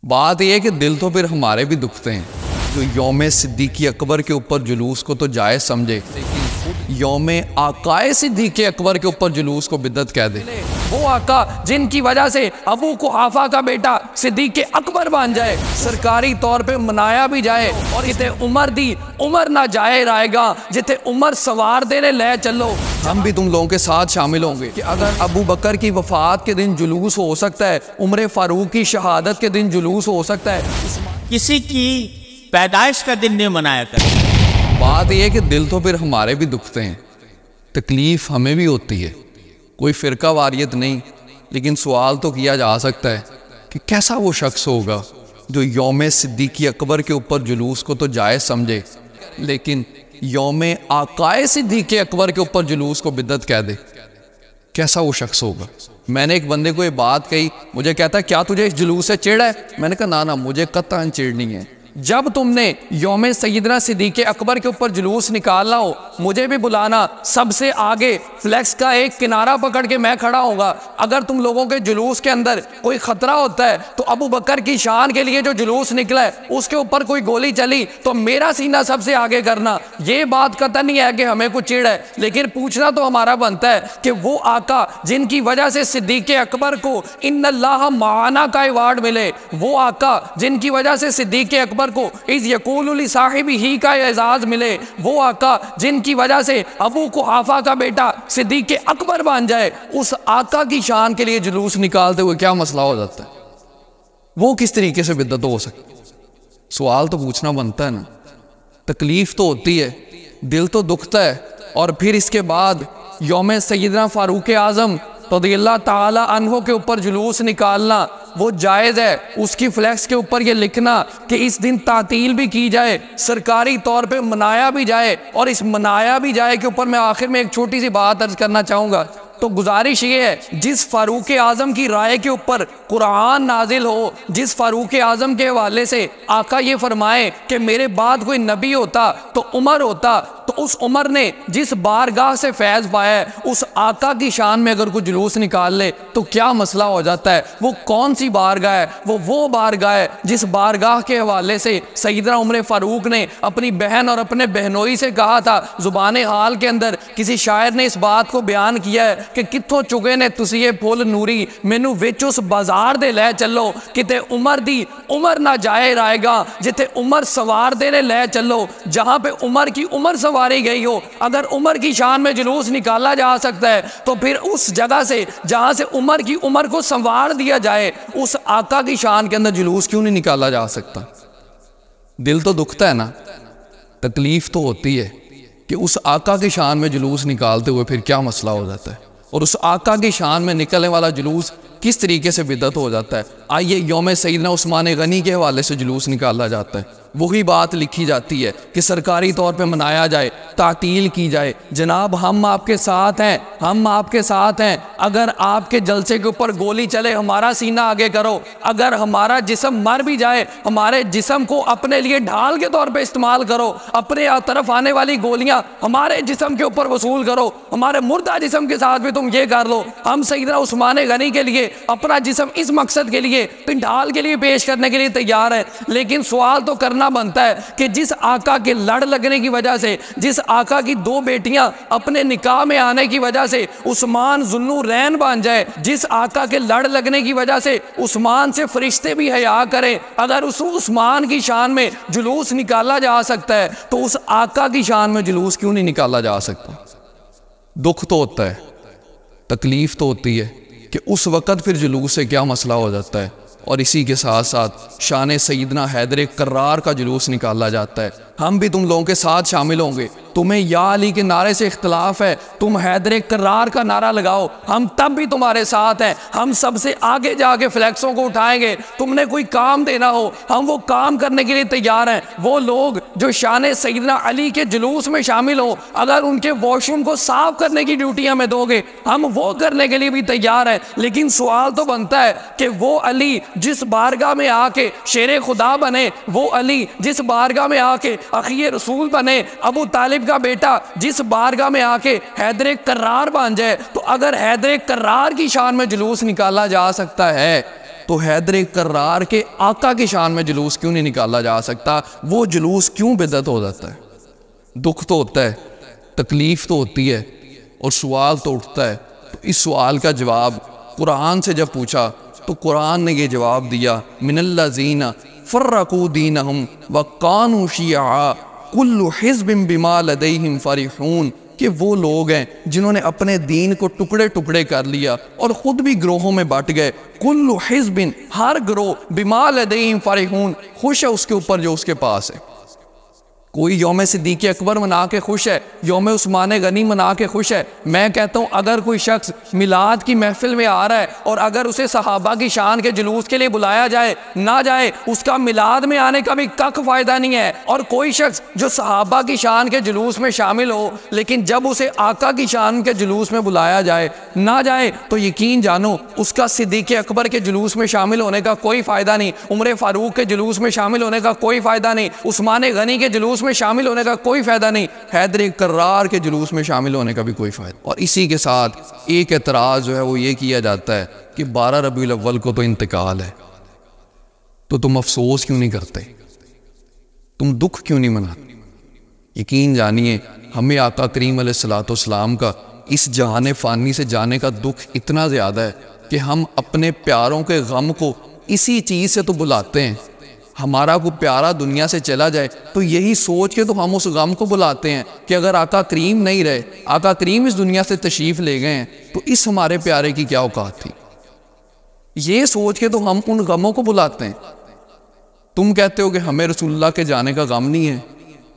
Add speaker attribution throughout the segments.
Speaker 1: بات یہ ہے کہ دل تو پھر ہمارے بھی دکھتے ہیں۔ جو یوم صدیق اکبر کے اوپر جلوس کو تو جائز سمجھے، یوم آقائے صدیق اکبر کے اوپر جلوس کو بدعت کہہ دے۔
Speaker 2: وہ آقا جن کی وجہ سے ابو قحافہ کا بیٹا صدیق اکبر بن جائے، سرکاری طور پہ منایا بھی جائے، اور جتے عمر دی عمر نہ جائے رائے گا، جتے عمر سوار دینے لے چلو۔
Speaker 1: ہم بھی تم لوگوں کے ساتھ شامل ہوں گے کہ اگر ابو بکر کی وفات کے دن جلوس ہو سکتا ہے، عمر فاروق کی شہادت کے دن جلوس ہو سکتا ہے،
Speaker 3: کسی کی پیدائش کا دن نہیں منایا کرتے۔
Speaker 1: بات یہ ہے کہ دل تو پھر ہمارے بھی دکھتے ہیں، تکلیف ہمیں بھی ہوتی ہے، کوئی فرقہ واریت نہیں، لیکن سوال تو کیا جا سکتا ہے کہ کیسا وہ شخص ہوگا جو یوم صدیق اکبر کے اوپر جلوس کو تو جائز سمجھے، لیکن یوم آقائے صدیق اکبر کے اوپر جلوس کو بدعت کہہ دے۔ کیسا وہ شخص ہوگا؟ میں نے ایک بندے کو یہ بات کہی، مجھے کہتا ہے کیا تجھے اس جلوس سے چڑ ہے؟ میں نے کہا نا مجھے قطعاً چڑ نہیں ہے۔
Speaker 2: جب تم نے یوم سیدنا صدیق اکبر کے اوپر جلوس نکالنا ہو، مجھے بھی بلانا، سب سے آگے فلیکس کا ایک کنارہ پکڑ کے میں کھڑا ہوگا۔ اگر تم لوگوں کے جلوس کے اندر کوئی خطرہ ہوتا ہے تو ابو بکر کی شان کے لیے جو جلوس نکلا ہے اس کے اوپر کوئی گولی چلی تو میرا سینہ سب سے آگے کرنا۔ یہ بات قطع نہیں ہے کہ ہمیں کچھ چڑ ہے، لیکن پوچھنا تو ہمارا بنتا ہے کہ وہ آقا جن کی وجہ سے صدیق اکبر کو ان اللہ معانا کا ایوارڈ ملے، وہ آقا جن کی وجہ سے صدیق اکبر کو اذ یقول لصاحبہ کا اعزاز ملے، وہ آقا جن کی وجہ سے ابو قحافہ کا بیٹا صدیق اکبر بن جائے، اس آقا کی شان کے لیے جلوس نکالتے ہوئے کیا مسئلہ ہو جاتا ہے؟ وہ کس طریقے سے بدعت ہو سکتی؟ سوال تو پوچھنا بنتا ہے نا۔ تکلیف تو ہوتی ہے، دل تو دکھتا ہے، اور پھر اس کے بعد یوم سیدنا فاروق اعظم رضی اللہ تعالی عنہ کے اوپر جلوس نکالنا وہ جائز ہے۔ اس کی فلیکس کے اوپر یہ لکھنا کہ اس دن تعطیل بھی کی جائے، سرکاری طور پہ منایا بھی جائے، اور اس منایا بھی جائے کے اوپر میں آخر میں ایک چھوٹی سی بات عرض کرنا چاہوں گا۔ تو گزارش یہ ہے، جس فاروق اعظم کی رائے کے اوپر قرآن نازل ہو، جس فاروق اعظم کے حوالے سے آقا یہ فرمائے کہ میرے بعد کوئی نبی ہوتا تو عمر ہوتا، تو اس عمر نے جس بارگاہ سے فیض پایا ہے، اس آقا کی شان میں اگر کوئی جلوس نکال لے تو کیا مسئلہ ہو جاتا ہے؟ وہ کون سی بارگاہ ہے؟ وہ بارگاہ ہے جس بارگاہ کے حوالے سے سیدنا عمر فاروق نے اپنی بہن اور اپنے بہنوئی سے کہا تھا۔ زبان حال کے اندر کسی شاعر نے اس بات کو بیان کیا ہے کہ کتھوں چگے نے تسی یہ پھول نوری، مینو وچ اس بازار دے لے چلو، کتے عمر دی عمر نہ جائے رائے گا، جتے عمر سوار دینے لے چلو۔ جہاں پہ عمر کی عمر سواری گئی ہو، اگر عمر کی شان میں جلوس نکالا جا سکتا ہے تو پھر اس جگہ سے جہاں سے عمر کی عمر کو سنوار دیا جائے، اس آقا کی شان کے اندر جلوس کیوں نہیں نکالا جا سکتا؟ دل تو دکھتا ہے نا، تکلیف تو ہوتی ہے کہ اس آقا کی شان میں جلوس نکالتے ہوئے پھر کیا مسئلہ ہو جاتا ہے، اور اس آقا کی شان میں نکلنے والا جلوس کس طریقے سے بدعت ہو جاتا ہے۔ آئیے یوم سیدنا عثمان غنی کے حوالے سے جلوس نکالا جاتا ہے، وہی بات لکھی جاتی ہے کہ سرکاری طور پہ منایا جائے، تعطیل کی جائے۔ جناب ہم آپ کے ساتھ ہیں، ہم آپ کے ساتھ ہیں، اگر آپ کے جلسے کے اوپر گولی چلے ہمارا سینہ آگے کرو، اگر ہمارا جسم مر بھی جائے ہمارے جسم کو اپنے لیے ڈھال کے طور پہ استعمال کرو، اپنے طرف آنے والی گولیاں ہمارے جسم کے اوپر وصول کرو، ہمارے مردہ جسم کے ساتھ بھی تم یہ کر لو۔ ہم سیدنا عثمان غنی کے لیے اپنا جسم اس مقصد کے لیے ڈھال کے لیے پیش کرنے کے لیے تیار ہے، لیکن سوال تو کرنا بنتا ہے کہ جس آقا کے لڑ لگنے کی وجہ سے، جس آقا کی دو بیٹیاں اپنے نکاح میں آنے کی وجہ سے عثمان ذوالنورین بن جائے، جس آقا کے لڑ لگنے کی وجہ سے عثمان سے فرشتے بھی حیا کریں، اگر اس عثمان کی شان میں جلوس نکالا جا سکتا ہے تو اس آقا کی شان میں جلوس کیوں نہیں نکالا جا سکتا؟ دکھ تو ہوتا ہے، تکلیف تو ہوتی ہے کہ اس وقت پھر جلوس سے کیا مسئلہ ہو جاتا ہے، اور اسی کے ساتھ ساتھ شان سیدنا حیدر کرار کا جلوس نکالا جاتا ہے۔ ہم بھی تم لوگوں کے ساتھ شامل ہوں گے۔ تمہیں یا علی کے نعرے سے اختلاف ہے، تم حیدر کرار کا نعرہ لگاؤ، ہم تب بھی تمہارے ساتھ ہیں، ہم سب سے آگے جا کے فلیکسوں کو اٹھائیں گے۔ تم نے کوئی کام دینا ہو ہم وہ کام کرنے کے لیے تیار ہیں۔ وہ لوگ جو شان سیدنا علی کے جلوس میں شامل ہوں، اگر ان کے واش روم کو صاف کرنے کی ڈیوٹی ہمیں دو گے ہم وہ کرنے کے لیے بھی تیار ہیں، لیکن سوال تو بنتا ہے کہ وہ علی جس بارگاہ میں آ کے شیر خدا بنے، وہ علی جس بارگاہ میں آ کے اخی رسول بنے، ابو طالب کا بیٹا جس بارگاہ میں آ کے حیدر کرار بن جائے، تو اگر حیدر کرار کی شان میں جلوس نکالا جا سکتا ہے
Speaker 1: تو حیدر کرار کے آقا کی شان میں جلوس کیوں نہیں نکالا جا سکتا؟ وہ جلوس کیوں بدعت ہو جاتا ہے؟ دکھ تو ہوتا ہے، تکلیف تو ہوتی ہے، اور سوال تو اٹھتا ہے۔ تو اس سوال کا جواب قرآن سے جب پوچھا تو قرآن نے یہ جواب دیا، من الذین فرقوا دینہم وکانوا شیعا کل حزب بما لدیہم فرحون، کہ وہ لوگ ہیں جنہوں نے اپنے دین کو ٹکڑے ٹکڑے کر لیا اور خود بھی گروہوں میں بٹ گئے۔ کل حزب، ہر گروہ، بما لدیہم فرحون، خوش ہے اس کے اوپر جو اس کے پاس ہے۔ کوئی یوم صدیق اکبر منا کے خوش ہے، یوم عثمان غنی منا کے خوش ہے۔ میں کہتا ہوں اگر کوئی شخص میلاد کی محفل میں آ رہا ہے اور اگر اسے صحابہ کی شان کے جلوس کے لیے بلایا جائے نہ جائے، اس کا میلاد میں آنے کا بھی کک فائدہ نہیں ہے۔ اور کوئی شخص جو صحابہ کی شان کے جلوس میں شامل ہو لیکن جب اسے آقا کی شان کے جلوس میں بلایا جائے نہ جائے، تو یقین جانو اس کا صدیق اکبر کے جلوس میں شامل ہونے کا کوئی فائدہ نہیں، عمر فاروق کے جلوس میں شامل ہونے کا کوئی فائدہ نہیں، عثمان غنی کے جلوس میں شامل ہونے کا کوئی فائدہ نہیں، حیدر کرار کے جلوس میں شامل ہونے کا بھی کوئی فائدہ۔ اور اسی کے ساتھ ایک اعتراض جو ہے وہ یہ کیا جاتا ہے کہ 12 ربیع الاول کو تو انتقال ہے، تو تم افسوس کیوں نہیں کرتے؟ تم دکھ کیوں نہیں مناتے؟ یقین جانیے ہمیں آقا کریم علیہ الصلوۃ والسلام کا اس جہان فانی سے جانے کا دکھ اتنا زیادہ ہے کہ ہم اپنے پیاروں کے غم کو اسی چیز سے تو بلاتے ہیں۔ ہمارا کوئی پیارا دنیا سے چلا جائے تو یہی سوچ کے تو ہم اس غم کو بلاتے ہیں کہ اگر آقا کریم نہیں رہے، آقا کریم اس دنیا سے تشریف لے گئے ہیں تو اس ہمارے پیارے کی کیا اوقات تھی، یہ سوچ کے تو ہم ان غموں کو بلاتے ہیں۔ تم کہتے ہو کہ ہمیں رسول اللہ کے جانے کا غم نہیں ہے،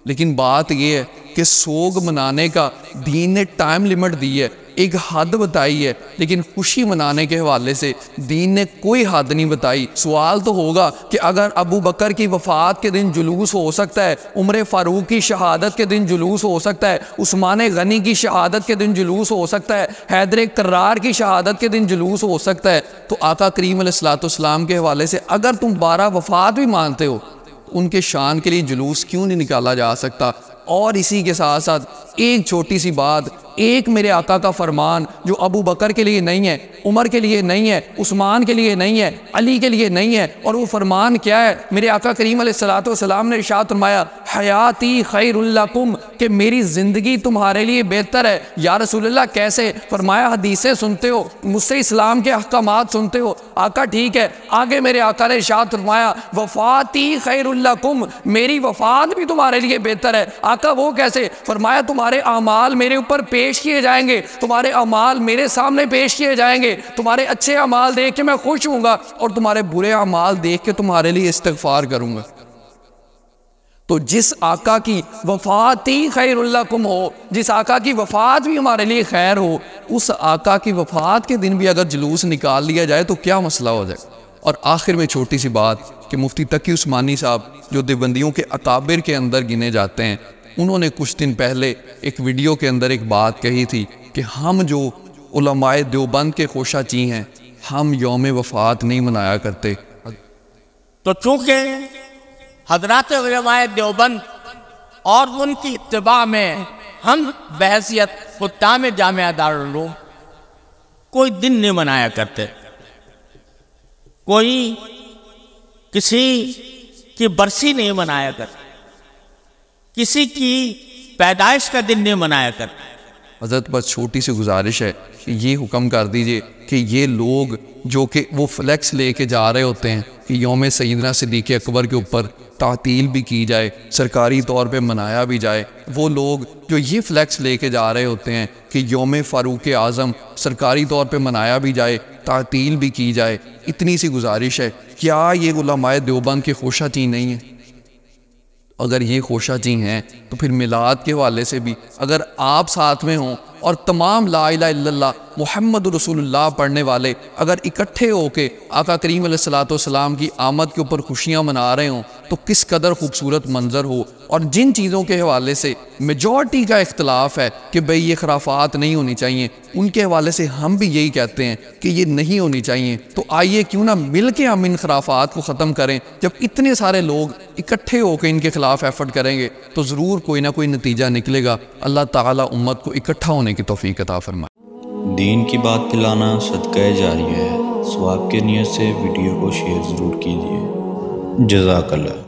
Speaker 1: لیکن بات یہ ہے کہ سوگ منانے کا دین نے ٹائم لیمٹ دی ہے، ایک حد بتائی ہے، لیکن خوشی منانے کے حوالے سے دین نے کوئی حد نہیں بتائی۔ سوال تو ہوگا کہ اگر ابو بکر کی وفات کے دن جلوس ہو سکتا ہے، عمر فاروق کی شہادت کے دن جلوس ہو سکتا ہے، عثمان غنی کی شہادت کے دن جلوس ہو سکتا ہے، حیدر کرار کی شہادت کے دن جلوس ہو سکتا ہے، تو آقا کریم علیہ الصلوۃ والسلام کے حوالے سے اگر تم 12 وفات بھی مانتے ہو، ان کے شان کے لیے جلوس کیوں نہیں نکالا جا سکتا؟ اور اسی کے ساتھ ساتھ ایک چھوٹی سی بات، ایک میرے آقا کا فرمان جو ابو بکر کے لیے نہیں ہے، عمر کے لیے نہیں ہے، عثمان کے لیے نہیں ہے، علی کے لیے نہیں ہے، اور وہ فرمان کیا ہے؟ میرے آقا کریم علیہ الصلوۃ والسلام نے ارشاد فرمایا، حیاتی خیر لکم، کہ میری زندگی تمہارے لیے بہتر ہے۔ یا رسول اللہ کیسے؟ فرمایا حدیثیں سنتے ہو، مجھ سے اسلام کے احکامات سنتے ہو۔ آقا ٹھیک ہے، آگے میرے آقا نے ارشاد فرمایا، وفاتی خیر لکم، میری وفات بھی تمہارے لیے بہتر ہے۔ آقا وہ کیسے؟ فرمایا تمہارے اعمال میرے اوپر پیش کیے جائیں گے، تمہارے اعمال میرے سامنے پیش کیے جائیں گے، تمہارے اچھے اعمال دیکھ کے میں خوش ہوں گا اور تمہارے برے اعمال دیکھ کے تمہارے لیے استغفار کروں گا۔ تو جس آقا کی وفات ہی خیر لکم ہو، جس آقا کی وفات بھی ہمارے لیے خیر ہو، اس آقا کی وفات کے دن بھی اگر جلوس نکال لیا جائے تو کیا مسئلہ ہو جائے؟ اور آخر میں چھوٹی سی بات کہ مفتی تقی عثمانی صاحب جو دیوبندیوں کے اکابر کے اندر گنے جاتے ہیں، انہوں نے کچھ دن پہلے ایک ویڈیو کے اندر ایک بات کہی تھی کہ ہم جو علماء دیوبند کے خوشہ چی ہیں، ہم یوم وفات نہیں منایا کرتے۔
Speaker 3: تو چونکہ حضرات علماء دیوبند اور ان کی اتباع میں ہم بحیثیت خدام جامعہ دارالعلوم کوئی دن نہیں منایا کرتے، کوئی کسی کی برسی نہیں منایا کرتے، کسی کی پیدائش کا دن نہیں منایا کرتے۔
Speaker 1: حضرت بس چھوٹی سی گزارش ہے کہ یہ حکم کر دیجئے کہ یہ لوگ جو کہ وہ فلیکس لے کے جا رہے ہوتے ہیں کہ یوم سیدنا صدیق اکبر کے اوپر تعطیل بھی کی جائے، سرکاری طور پہ منایا بھی جائے، وہ لوگ جو یہ فلیکس لے کے جا رہے ہوتے ہیں کہ یوم فاروق اعظم سرکاری طور پہ منایا بھی جائے، تعطیل بھی کی جائے، اتنی سی گزارش ہے، کیا یہ علماء دیوبند کے خوشہ چی نہیں ہیں؟ اگر یہ خوشہ چی ہیں تو پھر میلاد کے حوالے سے بھی اگر آپ ساتھ میں ہوں اور تمام لا الہ الا اللہ محمد رسول اللہ پڑھنے والے اگر اکٹھے ہو کے آقا کریم علیہ الصلوۃ والسلام کی آمد کے اوپر خوشیاں منا رہے ہوں تو کس قدر خوبصورت منظر ہو۔ اور جن چیزوں کے حوالے سے میجورٹی کا اختلاف ہے کہ بھئی یہ خرافات نہیں ہونی چاہیے، ان کے حوالے سے ہم بھی یہی کہتے ہیں کہ یہ نہیں ہونی چاہیے، تو آئیے کیوں نہ مل کے ہم ان خرافات کو ختم کریں۔ جب اتنے سارے لوگ اکٹھے ہو کے ان کے خلاف ایفرٹ کریں گے تو ضرور کوئی نہ کوئی نتیجہ نکلے گا۔ اللہ تعالیٰ امت کو اکٹھا ہونے کی توفیق عطا فرمائے۔
Speaker 4: دین کی بات پھیلانا صدقہ جاریہ ہے۔ ثواب کے نیت سے ویڈیو کو شیئر ضرور کیجیے۔ جزاک اللہ۔